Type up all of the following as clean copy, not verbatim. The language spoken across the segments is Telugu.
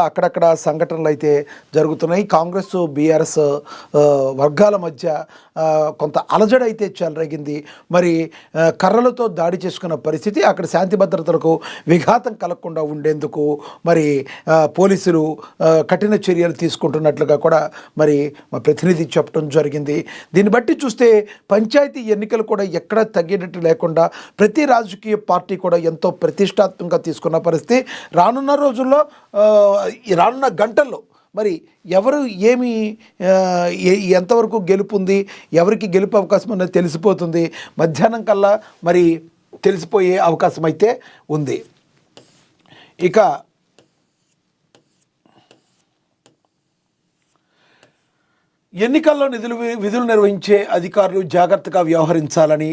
అక్కడక్కడ సంఘటనలు అయితే జరుగుతున్నాయి. కాంగ్రెస్ బీఆర్ఎస్ వర్గాల మధ్య కొంత అలజడి అయితే చెలరేగింది. మరి కర్రలతో దాడి చేసుకున్న పరిస్థితి. అక్కడ శాంతి భద్రతలకు విఘాతం కలగకుండా ఉండేందుకు మరి పోలీసులు కఠిన చర్యలు తీసుకుంటున్నట్లుగా కూడా మరి మా ప్రతినిధి చెప్పడం జరిగింది. దీన్ని బట్టి చూస్తే పంచాయతీ ఎన్నికలు కూడా ఎక్కడ తగ్గేటట్టు లేకుండా ప్రతి రాజకీయ పార్టీ కూడా ఎంతో ప్రతిష్టాత్మకంగా తీసుకున్న పరిస్థితి. రానున్న రోజుల్లో రానున్న గంటల్లో మరి ఎవరు ఏమి ఎంతవరకు గెలుపుంది, ఎవరికి గెలుపు అవకాశం అనేది తెలిసిపోతుంది. మధ్యాహ్నం కల్లా మరి తెలిసిపోయే అవకాశం అయితే ఉంది. ఇక ఎన్నికల్లో విధులు నిర్వహించే అధికారులు జాగ్రత్తగా వ్యవహరించాలని,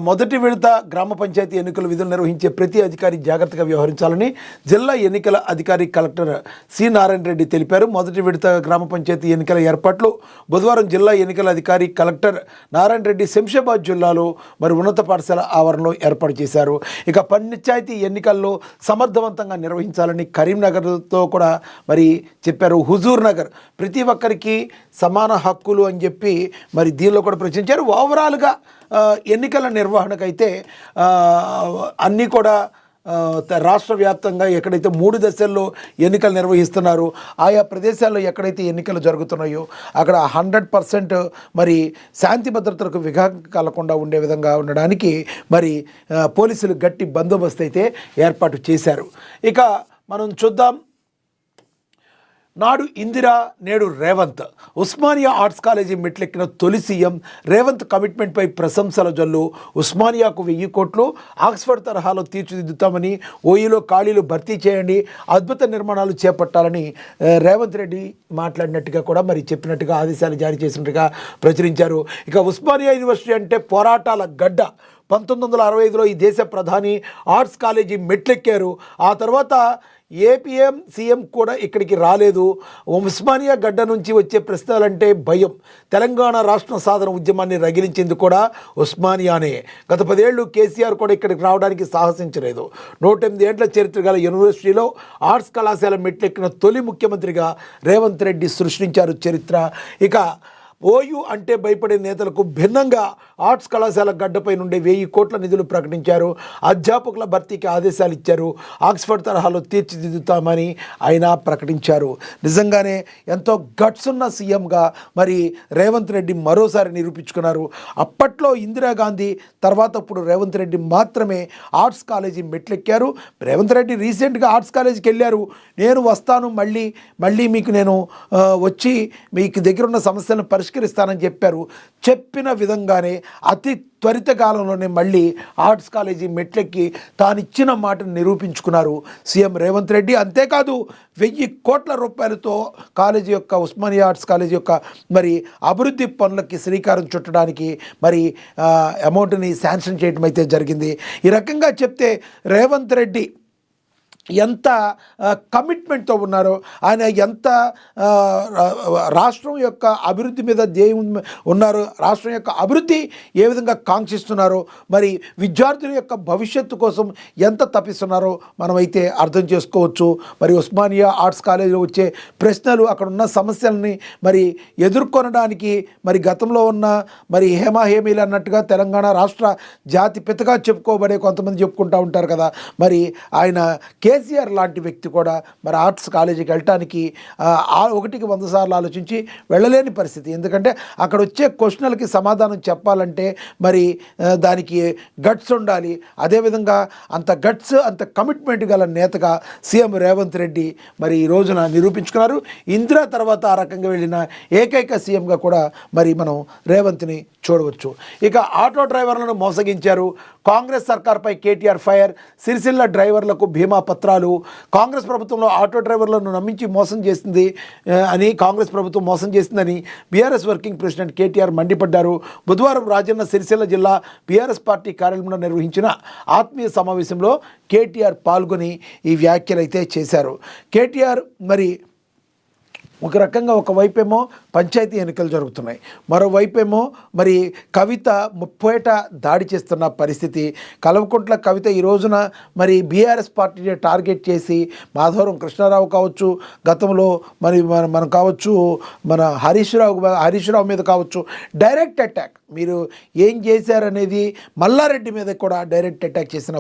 మొదటి విడత గ్రామ పంచాయతీ ఎన్నికల విధులు నిర్వహించే ప్రతి అధికారి జాగ్రత్తగా వ్యవహరించాలని జిల్లా ఎన్నికల అధికారి కలెక్టర్ సి నారాయణ రెడ్డి తెలిపారు. మొదటి విడత గ్రామ పంచాయతీ ఎన్నికల ఏర్పాట్లు బుధవారం జిల్లా ఎన్నికల అధికారి కలెక్టర్ నారాయణ రెడ్డి శంషాబాద్ జిల్లాలో మరి ఉన్నత పాఠశాల ఆవరణలో ఏర్పాటు చేశారు. ఇక పంచాయతీ ఎన్నికల్లో సమర్థవంతంగా నిర్వహించాలని కరీంనగర్తో కూడా మరి చెప్పారు. హుజూర్ నగర్ ప్రతి ఒక్కరికి సమాన హక్కులు అని చెప్పి మరి దీనిలో కూడా ప్రశ్నించారు. ఓవరాల్గా ఎన్నికల నిర్వహణకైతే అన్నీ కూడా రాష్ట్ర వ్యాప్తంగా ఎక్కడైతే 3 దశల్లో ఎన్నికలు నిర్వహిస్తున్నారో ఆయా ప్రదేశాల్లో ఎక్కడైతే ఎన్నికలు జరుగుతున్నాయో అక్కడ 100% మరి శాంతి భద్రతలకు విఘాతం కలగకుండా ఉండే విధంగా ఉండడానికి మరి పోలీసులు గట్టి బందోబస్తు అయితే ఏర్పాటు చేశారు. ఇక మనం చూద్దాం. నాడు ఇందిరా, నేడు రేవంత్. ఉస్మానియా ఆర్ట్స్ కాలేజీ మెట్లెక్కిన తొలి సీఎం రేవంత్ కమిట్మెంట్పై ప్రశంసల జల్లు. ఉస్మానియాకు 1000 కోట్లు, ఆక్స్ఫర్డ్ తరహాలో తీర్చిదిద్దుతామని, ఓయూలో ఖాళీలు భర్తీ చేయండి, అద్భుత నిర్మాణాలు చేపట్టాలని రేవంత్ రెడ్డి మాట్లాడినట్టుగా కూడా మరి చెప్పినట్టుగా ఆదేశాలు జారీ చేసినట్టుగా ప్రచురించారు. ఇక ఉస్మానియా యూనివర్సిటీ అంటే పోరాటాల గడ్డ. 1965లో ఈ దేశ ప్రధాని ఆర్ట్స్ కాలేజీ మెట్లెక్కారు. ఆ తర్వాత ఏపీఎం సీఎం కూడా ఇక్కడికి రాలేదు. ఉస్మానియా గడ్డ నుంచి వచ్చే ప్రశ్నలంటే భయం. తెలంగాణ రాష్ట్ర సాధన ఉద్యమాన్ని రగిలించింది కూడా ఉస్మానియానే. గత 10 ఏళ్ళు కేసీఆర్ కూడా ఇక్కడికి రావడానికి సాహసించలేదు. 108 ఏళ్ల చరిత్ర గల యూనివర్సిటీలో ఆర్ట్స్ కళాశాల మెట్లెక్కిన తొలి ముఖ్యమంత్రిగా రేవంత్ రెడ్డి సృష్టించారు చరిత్ర. ఇక ఓయూ అంటే భయపడే నేతలకు భిన్నంగా ఆర్ట్స్ కళాశాల గడ్డపై నుండి 1000 కోట్ల నిధులు ప్రకటించారు. అధ్యాపకుల భర్తీకి ఆదేశాలు ఇచ్చారు. ఆక్స్ఫర్డ్ తరహాలో తీర్చిదిద్దుతామని ఆయన ప్రకటించారు. నిజంగానే ఎంతో గట్స్ ఉన్న సీఎంగా మరి రేవంత్ రెడ్డి మరోసారి నిరూపించుకున్నారు. అప్పట్లో ఇందిరాగాంధీ, తర్వాత ఇప్పుడు రేవంత్ రెడ్డి మాత్రమే ఆర్ట్స్ కాలేజీ మెట్లెక్కారు. రేవంత్ రెడ్డి రీసెంట్గా ఆర్ట్స్ కాలేజీకి వెళ్ళారు. నేను వస్తాను, మళ్ళీ మీకు నేను వచ్చి మీకు దగ్గర ఉన్న సమస్యలను పరిష్కరిస్తానని చెప్పారు. చెప్పిన విధంగానే అతి త్వరిత కాలంలోనే మళ్ళీ ఆర్ట్స్ కాలేజీ మెట్లెక్కి తానిచ్చిన మాటను నిరూపించుకున్నారు సీఎం రేవంత్ రెడ్డి. అంతేకాదు 1000 కోట్ల రూపాయలతో కాలేజీ యొక్క ఉస్మానియా ఆర్ట్స్ కాలేజీ యొక్క మరి అభివృద్ధి పనులకి శ్రీకారం చుట్టడానికి మరి అమౌంట్ని శాంక్షన్ చేయడం అయితే జరిగింది. ఈ రకంగా చెప్తే రేవంత్ రెడ్డి ఎంత కమిట్మెంట్తో ఉన్నారో, ఆయన ఎంత రాష్ట్రం యొక్క అభివృద్ధి మీద ఉన్నారో, రాష్ట్రం యొక్క అభివృద్ధి ఏ విధంగా కాంక్షిస్తున్నారో, మరి విద్యార్థుల యొక్క భవిష్యత్తు కోసం ఎంత తప్పిస్తున్నారో మనమైతే అర్థం చేసుకోవచ్చు. మరి ఉస్మానియా ఆర్ట్స్ కాలేజీలో వచ్చే ప్రశ్నలు, అక్కడ ఉన్న సమస్యలని మరి ఎదుర్కొనడానికి మరి గతంలో ఉన్న మరి హేమాహేమీలు అన్నట్టుగా తెలంగాణ రాష్ట్ర జాతి పితగా చెప్పుకోబడే కొంతమంది చెప్పుకుంటూ ఉంటారు కదా. మరి ఆయన కేసీఆర్ లాంటి వ్యక్తి కూడా మరి ఆర్ట్స్ కాలేజీకి వెళ్ళటానికి 1కి 100 సార్లు ఆలోచించి వెళ్ళలేని పరిస్థితి. ఎందుకంటే అక్కడ వచ్చే క్వశ్చన్లకి సమాధానం చెప్పాలంటే మరి దానికి గట్స్ ఉండాలి. అదేవిధంగా అంత గట్స్, అంత కమిట్మెంట్ గల నేతగా సీఎం రేవంత్ రెడ్డి మరి ఈ రోజున నిరూపించుకున్నారు. ఇందిరా తర్వాత ఆ రకంగా వెళ్ళిన ఏకైక సీఎంగా కూడా మరి మనం రేవంత్ని చూడవచ్చు. ఇక ఆటో డ్రైవర్లను మోసగించారు. కాంగ్రెస్ సర్కార్పై కేటీఆర్ ఫైర్. సిరిసిల్ల డ్రైవర్లకు బీమా పత్రాలు. కాంగ్రెస్ ప్రభుత్వంలో ఆటో డ్రైవర్లను నమ్మించి మోసం చేసింది అని కాంగ్రెస్ ప్రభుత్వం మోసం చేసిందని బీఆర్ఎస్ వర్కింగ్ ప్రెసిడెంట్ కేటీఆర్ మండిపడ్డారు. బుధవారం రాజన్న సిరిసిల్ల జిల్లా బీఆర్ఎస్ పార్టీ కార్యాలయంలో నిర్వహించిన ఆత్మీయ సమావేశంలో కేటీఆర్ పాల్గొని ఈ వ్యాఖ్యలు అయితే చేశారు. కేటీఆర్ మరి ఒక రకంగా ఒకవైపేమో పంచాయతీ ఎన్నికలు జరుగుతున్నాయి, మరోవైపేమో మరి కవిత ముప్పేట దాడి చేస్తున్న పరిస్థితి. కల్వకుంట్ల కవిత ఈ రోజున మరి బీఆర్ఎస్ పార్టీని టార్గెట్ చేసి మాధవరం కృష్ణారావు కావచ్చు, గతంలో మరి మనం కావచ్చు మన హరీష్ రావు మీద కావచ్చు డైరెక్ట్ అటాక్, మీరు ఏం చేశారనేది మల్లారెడ్డి మీద కూడా డైరెక్ట్ అటాక్ చేసిన